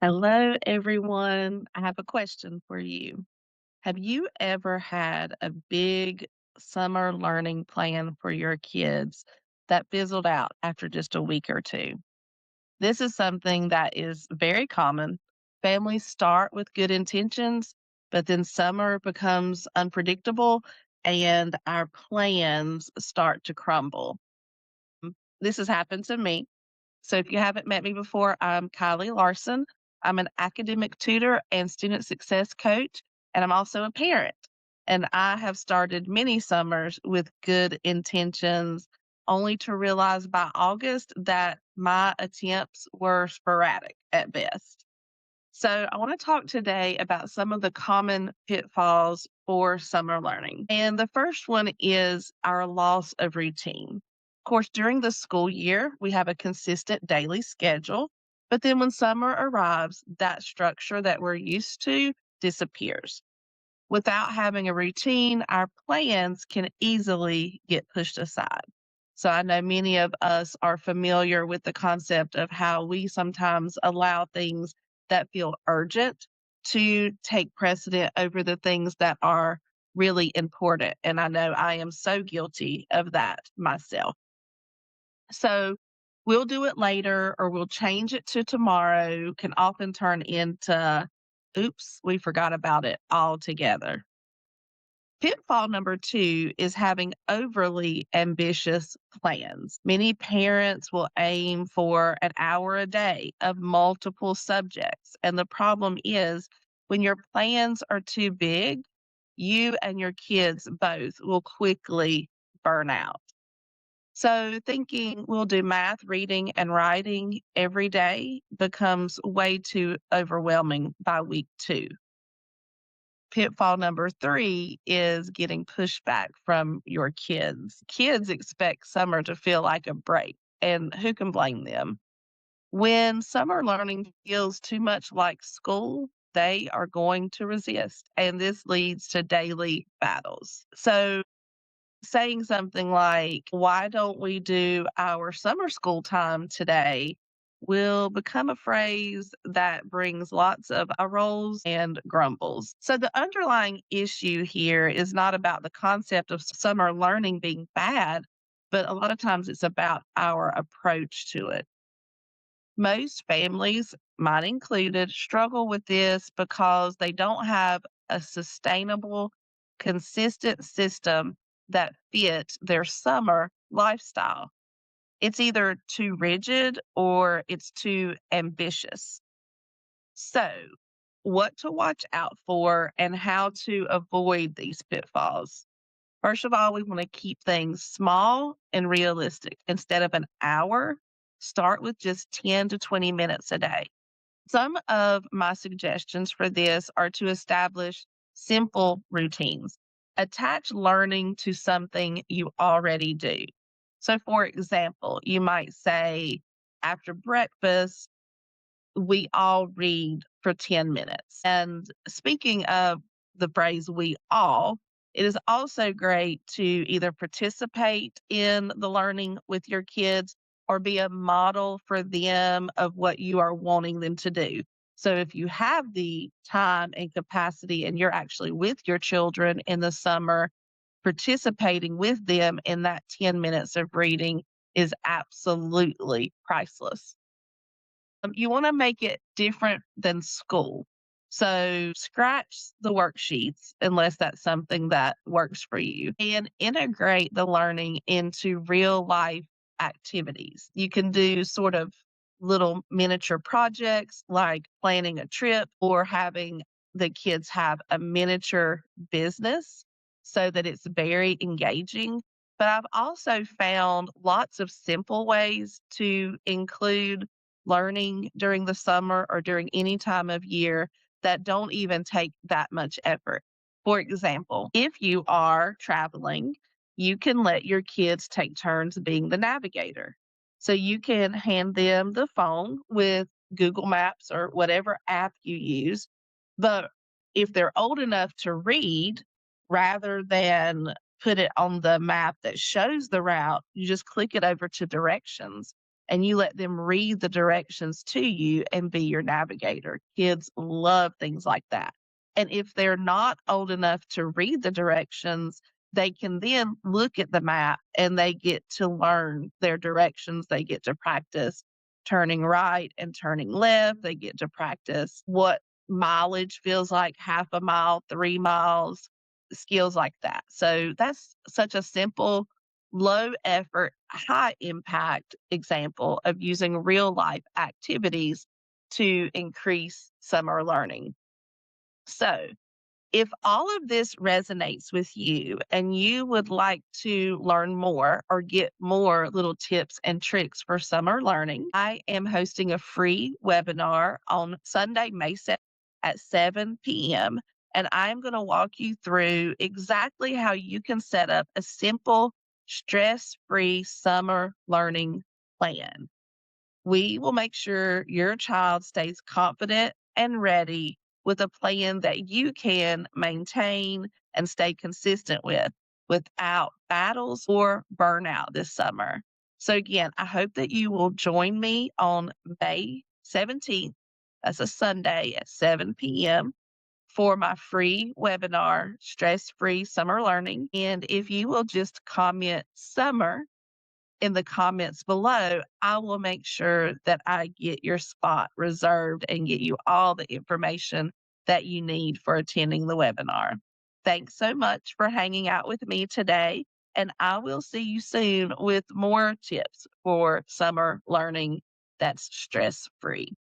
Hello, everyone. I have a question for you. Have you ever had a big summer learning plan for your kids that fizzled out after just a week or two? This is something that is very common. Families start with good intentions, but then summer becomes unpredictable and our plans start to crumble. This has happened to me. So if you haven't met me before, I'm Kylie Larsen. I'm an academic tutor and student success coach, and I'm also a parent. And I have started many summers with good intentions, only to realize by August that my attempts were sporadic at best. So, I want to talk today about some of the common pitfalls for summer learning. And the first one is our loss of routine. Of course, during the school year, we have a consistent daily schedule. But then when summer arrives, that structure that we're used to disappears. Without having a routine, our plans can easily get pushed aside. So I know many of us are familiar with the concept of how we sometimes allow things that feel urgent to take precedent over the things that are really important. And I know I am so guilty of that myself. So we'll do it later or we'll change it to tomorrow can often turn into, oops, we forgot about it altogether. Pitfall number 2 is having overly ambitious plans. Many parents will aim for an hour a day of multiple subjects. And the problem is when your plans are too big, you and your kids both will quickly burn out. So, thinking we'll do math, reading, and writing every day becomes way too overwhelming by week 2. Pitfall number 3 is getting pushback from your kids. Kids expect summer to feel like a break, and who can blame them? When summer learning feels too much like school, they are going to resist, and this leads to daily battles. So, saying something like, "Why don't we do our summer school time today?" will become a phrase that brings lots of eye rolls and grumbles. So, the underlying issue here is not about the concept of summer learning being bad, but a lot of times it's about our approach to it. Most families, mine included, struggle with this because they don't have a sustainable, consistent system that fits their summer lifestyle. It's either too rigid or it's too ambitious. So, what to watch out for and how to avoid these pitfalls. First of all, we want to keep things small and realistic. Instead of an hour, start with just 10 to 20 minutes a day. Some of my suggestions for this are to establish simple routines. Attach learning to something you already do. So, for example, you might say, after breakfast, we all read for 10 minutes. And speaking of the phrase we all, it is also great to either participate in the learning with your kids or be a model for them of what you are wanting them to do. So if you have the time and capacity and you're actually with your children in the summer, participating with them in that 10 minutes of reading is absolutely priceless. You want to make it different than school. So scratch the worksheets unless that's something that works for you and integrate the learning into real life activities. You can do sort of little miniature projects like planning a trip or having the kids have a miniature business so that it's very engaging. But I've also found lots of simple ways to include learning during the summer or during any time of year that don't even take that much effort. For example, if you are traveling, you can let your kids take turns being the navigator. So you can hand them the phone with Google Maps or whatever app you use. But if they're old enough to read, rather than put it on the map that shows the route, you just click it over to directions and you let them read the directions to you and be your navigator. Kids love things like that. And if they're not old enough to read the directions, they can then look at the map and they get to learn their directions. They get to practice turning right and turning left. They get to practice what mileage feels like, half a mile, 3 miles, skills like that. So that's such a simple, low effort, high impact example of using real life activities to increase summer learning. So, if all of this resonates with you and you would like to learn more or get more little tips and tricks for summer learning, I am hosting a free webinar on Sunday, May 7th at 7 p.m. And I'm going to walk you through exactly how you can set up a simple, stress free summer learning plan. We will make sure your child stays confident and ready with a plan that you can maintain and stay consistent with without battles or burnout this summer. So, again, I hope that you will join me on May 17th. That's a Sunday at 7 p.m. for my free webinar, Stress Free Summer Learning. And if you will just comment summer in the comments below, I will make sure that I get your spot reserved and get you all the information that you need for attending the webinar. Thanks so much for hanging out with me today, and I will see you soon with more tips for summer learning that's stress free.